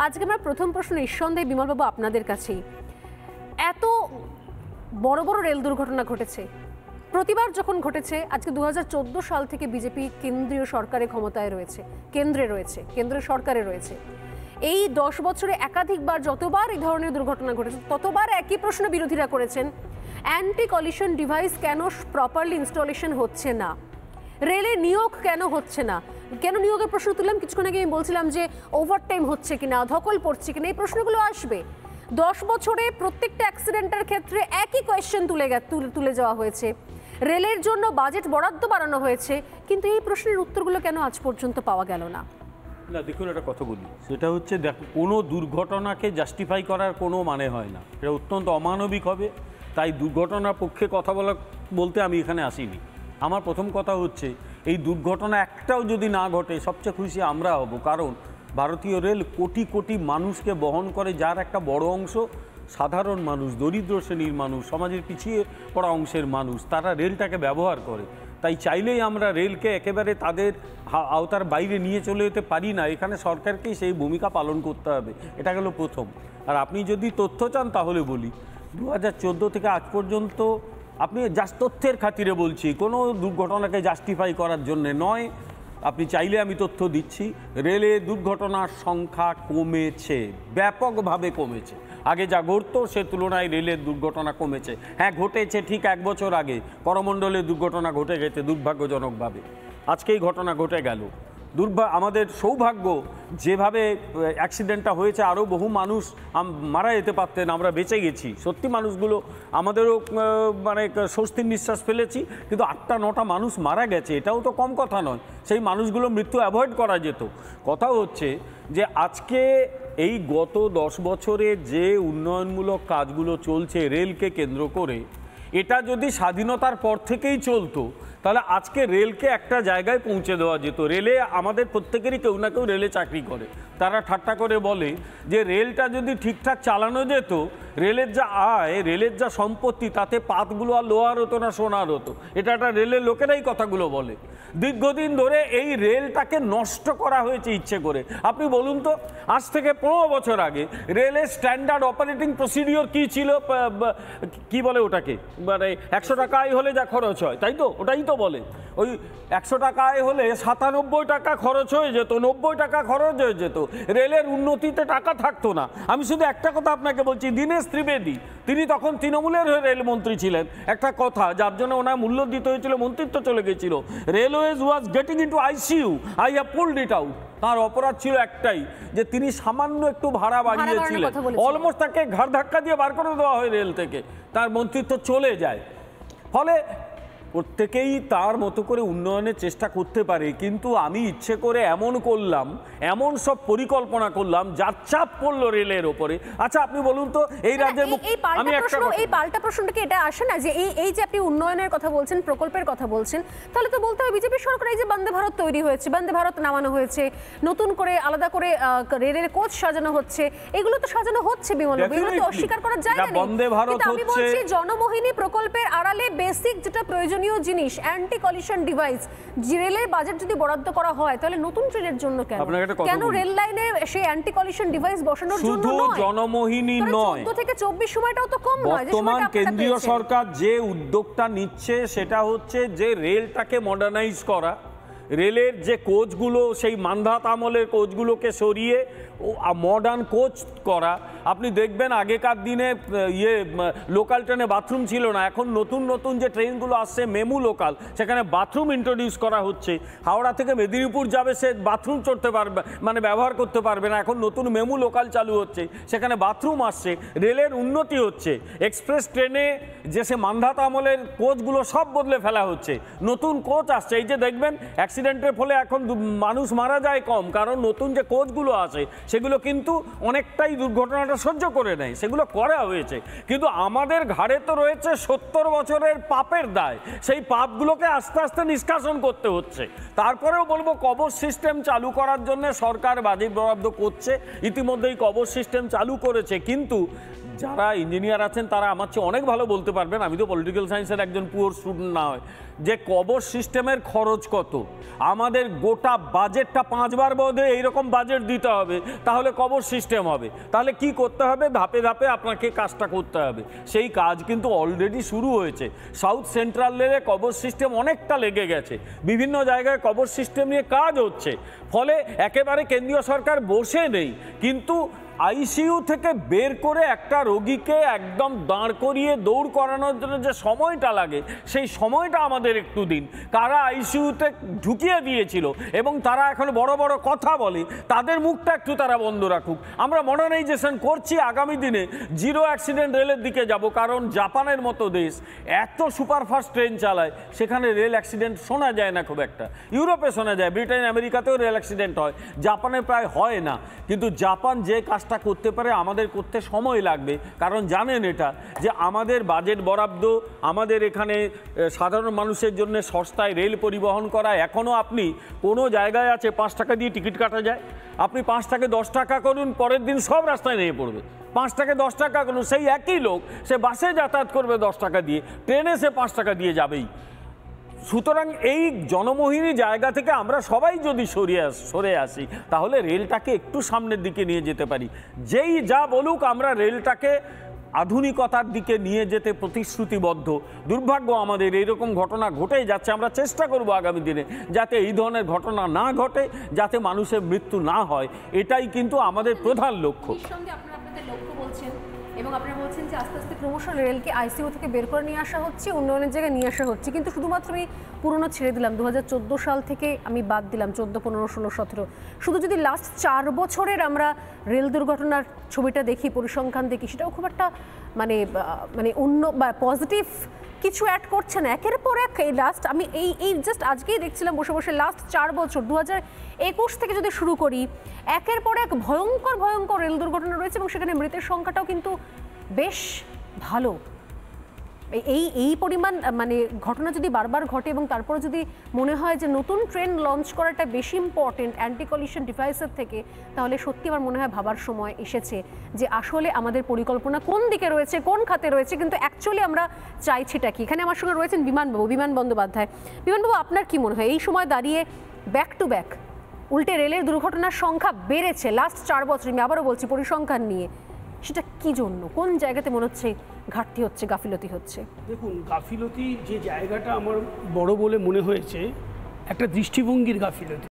আজকে আমার প্রথম প্রশ্ন নিঃসন্দেহে বিমলবাবু আপনাদের কাছেই। এত বড় বড় রেল দুর্ঘটনা ঘটেছে, প্রতিবার যখন ঘটেছে, আজকে 2014 সাল থেকে বিজেপি কেন্দ্রীয় সরকারে ক্ষমতায় রয়েছে, কেন্দ্রীয় সরকারে রয়েছে। এই 10 বছরে একাধিকবার যতবার এই ধরনের দুর্ঘটনা ঘটেছে ততবার একই প্রশ্ন বিরোধীরা করেছেন, অ্যান্টি কলিশন ডিভাইস কেন প্রপারলি ইনস্টলেশন হচ্ছে না, রেলে নিয়োগ কেন হচ্ছে না। কেন নিয়োগের প্রশ্ন তুললাম, কিছুক্ষণ আগে আমি বলছিলাম যে ওভারটাইম হচ্ছে কিনা, ধকল পড়ছে কিনা, এই প্রশ্নগুলো আসবে। 10 বছরে প্রত্যেকটা অ্যাক্সিডেন্টের ক্ষেত্রে একই কোয়েশ্চেন তুলে যাওয়া হয়েছে। রেলের জন্য বাজেট বরাদ্দ বাড়ানো হয়েছে, কিন্তু এই প্রশ্নের উত্তরগুলো কেন আজ পর্যন্ত পাওয়া গেল না? না দেখুন, একটা কথা বলি, সেটা হচ্ছে দেখো, কোনো দুর্ঘটনাকে জাস্টিফাই করার কোনো মানে হয় না, এটা অত্যন্ত অমানবিক হবে। তাই দুর্ঘটনার পক্ষে কথা বলতে আমি এখানে আসিনি। আমার প্রথম কথা হচ্ছে, এই দুর্ঘটনা একটাও যদি না ঘটে সবচেয়ে খুশি আমরা হব, কারণ ভারতীয় রেল কোটি কোটি মানুষকে বহন করে, যার একটা বড় অংশ সাধারণ মানুষ, দরিদ্র শ্রেণীর মানুষ, সমাজের পিছিয়ে পড়া অংশের মানুষ, তারা রেলটাকে ব্যবহার করে। তাই চাইলেই আমরা রেলকে একেবারে তাদের আওতার বাইরে নিয়ে চলে যেতে পারি না, এখানে সরকারকেই সেই ভূমিকা পালন করতে হবে। এটা গেল প্রথম। আর আপনি যদি তথ্য চান তাহলে বলি, 2014 থেকে আজ পর্যন্ত, আপনি জাস্ট তথ্যের খাতিরে বলছি, কোনো দুর্ঘটনাকে জাস্টিফাই করার জন্যে নয়, আপনি চাইলে আমি তথ্য দিচ্ছি, রেলে দুর্ঘটনার সংখ্যা কমেছে, ব্যাপকভাবে কমেছে। আগে যা ঘটতো সে তুলনায় রেলের দুর্ঘটনা কমেছে। হ্যাঁ, ঘটেছে ঠিক 1 বছর আগে করমণ্ডলে দুর্ঘটনা ঘটে গেছে দুর্ভাগ্যজনকভাবে, আজকেই ঘটনা ঘটে গেল। আমাদের সৌভাগ্য, যেভাবে অ্যাক্সিডেন্টটা হয়েছে আরও বহু মানুষ মারা যেতে পারতেন, আমরা বেঁচে গেছি। সত্যি মানুষগুলো, আমাদেরও মানে স্বস্তির নিঃশ্বাস ফেলেছি, কিন্তু 8-9টা মানুষ মারা গেছে, এটাও তো কম কথা নয়। সেই মানুষগুলো মৃত্যু অ্যাভয়েড করা যেত। কথা হচ্ছে যে আজকে এই গত 10 বছরে যে উন্নয়নমূলক কাজগুলো চলছে রেলকে কেন্দ্র করে, এটা যদি স্বাধীনতার পর থেকেই চলতো তাহলে আজকে রেলকে একটা জায়গায় পৌঁছে দেওয়া যেত। রেলে আমাদের প্রত্যেকেরই কেউ না কেউ রেলে চাকরি করে, তারা ঠাট্টা করে বলে যে রেলটা যদি ঠিকঠাক চালানো যেত, রেলের যা আয়, রেলের যা সম্পত্তি, তাতে পাতগুলো আর লোহার হতো না সোনার হতো। এটা একটা রেলের লোকেরাই কথাগুলো বলে। দীর্ঘদিন ধরে এই রেলটাকে নষ্ট করা হয়েছে ইচ্ছে করে। আপনি বলুন তো, আজ থেকে 15 বছর আগে রেলের স্ট্যান্ডার্ড অপারেটিং প্রসিডিওর কী ছিল? কি বলে ওটাকে, মানে 100 টাকা আয় হলে যা খরচ হয়, তাই তো? ওটাই তো বলে। ওই 100 টাকা আয় হলে 97 টাকা খরচ হয়ে যেত, 90 টাকা খরচ হয়ে যেত, রেলের উন্নতিতে টাকা থাকতো না। আমি শুধু একটা কথা আপনাকে বলছি, দীনেশ ত্রিবেদী, তিনি তখন তৃণমূলের হয়ে রেলমন্ত্রী ছিলেন, একটা কথা যার জন্য ওনার মূল্য দিতে হয়েছিল, মন্ত্রিত্ব চলে গেছিল। Railways was getting into ICU, I have pulled it out. তার অপরাধ ছিল একটাই, যে তিনি সামান্য একটু ভাড়া বাড়িয়েছিলেন, অলমোস্ট তাকে ঘাড় ধাক্কা দিয়ে বার করে দেওয়া হয় রেল থেকে, তার মন্ত্রিত্ব চলে যায়। ফলে প্রত্যেকেই তার মতো করে উন্নয়নের চেষ্টা করতে পারে, কিন্তু আমি ইচ্ছে করে এমন করলাম, এমন সব পরিকল্পনা করলাম যার চাপ পড়লো রেলের ওপরে। আচ্ছা আপনি বলুন তো, এই রাজ্যের আমি এই পাল্টা প্রশ্নটাকে এটা আসে না যে এই যে আপনি উন্নয়নের কথা বলছেন, প্রকল্পের কথা বলছেন, তাহলে তো বলতে হবে বিজেপি সরকার এই যে বন্দে ভারত তৈরি হয়েছে, বন্দে ভারত নামানো হয়েছে, নতুন করে আলাদা করে রেলের কোচ সাজানো হচ্ছে, এগুলো তো সাজানো হচ্ছে বিমল, এগুলো তো অস্বীকার করার জায়গা নেই। কিন্তু আমি বলছি জনমোহিনী প্রকল্পের আড়ালে বেসিক যেটা প্রয়োজনীয় জিনিস, অ্যান্টি কলিশন ডিভাইস, রেলের বাজেট যদি বরাদ্দ করা হয় তাহলে নতুন ট্রেনের জন্য কেন রেল লাইনে সেই অ্যান্টি কলিশন ডিভাইস বসানোর জন্য শুধু জনমোহিনী নয়, 14 থেকে 24 সময়টাও তো কম নয়। বর্তমান কেন্দ্রীয় সরকার যে উদ্যোগটা নিচ্ছে সেটা হচ্ছে যে রেলটাকে মডার্নাইজ করা, রেলের যে কোচগুলো সেই মান্ধাত আমলের কোচগুলোকে সরিয়ে মডার্ন কোচ করা। আপনি দেখবেন আগেকার দিনে লোকাল ট্রেনে বাথরুম ছিল না, এখন নতুন নতুন যে ট্রেনগুলো আসছে মেমু লোকাল, সেখানে বাথরুম ইন্ট্রোডিউস করা হচ্ছে। হাওড়া থেকে মেদিনীপুর যাবে, সে বাথরুম চড়তে পারবে, মানে ব্যবহার করতে পারবে না, এখন নতুন মেমু লোকাল চালু হচ্ছে, সেখানে বাথরুম আসছে, রেলের উন্নতি হচ্ছে। এক্সপ্রেস ট্রেনে যে সে মান্ধাত আমলের কোচগুলো সব বদলে ফেলা হচ্ছে, নতুন কোচ আসছে। এই যে দেখবেন অ্যাক্সিডেন্টের ফলে এখন মানুষ মারা যায় কম, কারণ নতুন যে কোচগুলো আছে সেগুলো কিন্তু অনেকটাই দুর্ঘটনাটা সহ্য করে নেয়, সেগুলো করা হয়েছে। কিন্তু আমাদের ঘাড়ে তো রয়েছে 70 বছরের পাপের দায়, সেই পাপগুলোকে আস্তে আস্তে নিষ্কাশন করতে হচ্ছে। তারপরেও বলবো, কবর সিস্টেম চালু করার জন্য সরকার বাজেট বরাদ্দ করছে, ইতিমধ্যেই কবর সিস্টেম চালু করেছে, কিন্তু যারা ইঞ্জিনিয়ার আছেন তারা আমার চেয়ে অনেক ভালো বলতে পারবেন, আমি তো পলিটিক্যাল সায়েন্সের একজন পুয়ার স্টুডেন্ট না হয়, যে কবর সিস্টেমের খরচ কত। আমাদের গোটা বাজেটটা 5 বার বোধে এইরকম বাজেট দিতে হবে, তাহলে কবর সিস্টেম হবে। তাহলে কি করতে হবে? ধাপে ধাপে আপনাকে কাজটা করতে হবে। সেই কাজ কিন্তু অলরেডি শুরু হয়েছে। সাউথ সেন্ট্রাল রেলে কবর সিস্টেম অনেকটা লেগে গেছে, বিভিন্ন জায়গায় কবর সিস্টেম নিয়ে কাজ হচ্ছে। ফলে একেবারে কেন্দ্রীয় সরকার বসে নেই, কিন্তু আইসিইউ থেকে বের করে একটা রোগীকে একদম দাঁড় করিয়ে দৌড় করানোর জন্য যে সময়টা লাগে, সেই সময়টা আমাদের একটু দিন। কারা আইসিইউতে ঢুকিয়ে দিয়েছিল এবং তারা এখন বড় বড় কথা বলে, তাদের মুখটা একটু তারা বন্ধ রাখুক। আমরা মডার্নাইজেশন করছি, আগামী দিনে জিরো অ্যাক্সিডেন্ট রেলের দিকে যাব, কারণ জাপানের মতো দেশ এত সুপারফাস্ট ট্রেন চালায়, সেখানে রেল অ্যাক্সিডেন্ট শোনা যায় না খুব একটা। ইউরোপে শোনা যায়, ব্রিটেন আমেরিকাতেও রেল অ্যাক্সিডেন্ট হয়, জাপানে প্রায় হয় না। কিন্তু জাপান যে কাজটা করতে পারে আমাদের করতে সময় লাগবে, কারণ জানেন এটা যে আমাদের বাজেট বরাদ্দ, আমাদের এখানে সাধারণ মানুষের জন্য সস্তায় রেল পরিবহন করা। এখনও আপনি কোনো জায়গায় আছে 5 টাকা দিয়ে টিকিট কাটা যায়, আপনি 5 থেকে 10 টাকা করুন, পরের দিন সব রাস্তায় নেমে পড়বে। 5 থেকে 10 টাকা করুন, সেই একই লোক সে বাসে যাতায়াত করবে 10 টাকা দিয়ে, ট্রেনে সে 5 টাকা দিয়ে যাবেই। সুতরাং এই জনমোহিনী জায়গা থেকে আমরা সবাই যদি সরে আসি, তাহলে রেলটাকে একটু সামনের দিকে নিয়ে যেতে পারি। যেই যা বলুক, আমরা রেলটাকে আধুনিকতার দিকে নিয়ে যেতে প্রতিশ্রুতিবদ্ধ। দুর্ভাগ্য আমাদের এইরকম ঘটনা ঘটেই যাচ্ছে। আমরা চেষ্টা করব আগামী দিনে যাতে এই ধরনের ঘটনা না ঘটে, যাতে মানুষের মৃত্যু না হয়, এটাই কিন্তু আমাদের প্রধান লক্ষ্য। এবং আপনারা বলছেন যে আস্তে আস্তে ক্রমশ রেলকে আইসিইউ থেকে বের করে নিয়ে আসা হচ্ছে, উন্নয়নের জায়গায় নিয়ে আসা হচ্ছে, কিন্তু শুধুমাত্র আমি পুরনো ছেড়ে দিলাম, 2014 সাল থেকে আমি বাদ দিলাম, 14, 15, 16, 17, শুধু যদি লাস্ট 4 বছরের আমরা রেল দুর্ঘটনার ছবিটা দেখি, পরিসংখ্যান দেখি, সেটাও খুব একটা মানে অন্য বা পজিটিভ কিছু অ্যাড করছে না। একের পর এক এই লাস্ট, আমি এই জাস্ট আজকেই দেখছিলাম বসে বসে, লাস্ট 4 বছর 2021 থেকে যদি শুরু করি, একের পর এক ভয়ঙ্কর ভয়ঙ্কর রেল দুর্ঘটনা রয়েছে, এবং সেখানে মৃতের সংখ্যাটাও কিন্তু বেশ ভালো। এই পরিমাণ মানে ঘটনা যদি বারবার ঘটে, এবং তারপরে যদি মনে হয় যে নতুন ট্রেন লঞ্চ করাটা বেশি ইম্পর্টেন্ট অ্যান্টি কলিশন ডিভাইসের থেকে, তাহলে সত্যি আমার মনে হয় ভাবার সময় এসেছে যে আসলে আমাদের পরিকল্পনা কোন দিকে রয়েছে, কোন খাতে রয়েছে, কিন্তু অ্যাকচুয়ালি আমরা চাইছিটা কি। এখানে আমার সঙ্গে রয়েছেন বিমান বন্দ্যোপাধ্যায়। বিমানবাবু, আপনার কি মনে হয় এই সময় দাঁড়িয়ে ব্যাক টু ব্যাক উল্টে রেলের দুর্ঘটনার সংখ্যা বেড়েছে লাস্ট 4 বছর, আমি আবারও বলছি পরিসংখ্যান নিয়ে, সেটা কি জন্য, কোন জায়গাতে মনে হচ্ছে ঘাটতি হচ্ছে, গাফিলতি হচ্ছে? দেখুন, গাফিলতি যে জায়গাটা আমার বড় বলে মনে হয়েছে, একটা দৃষ্টিভঙ্গির গাফিলতি।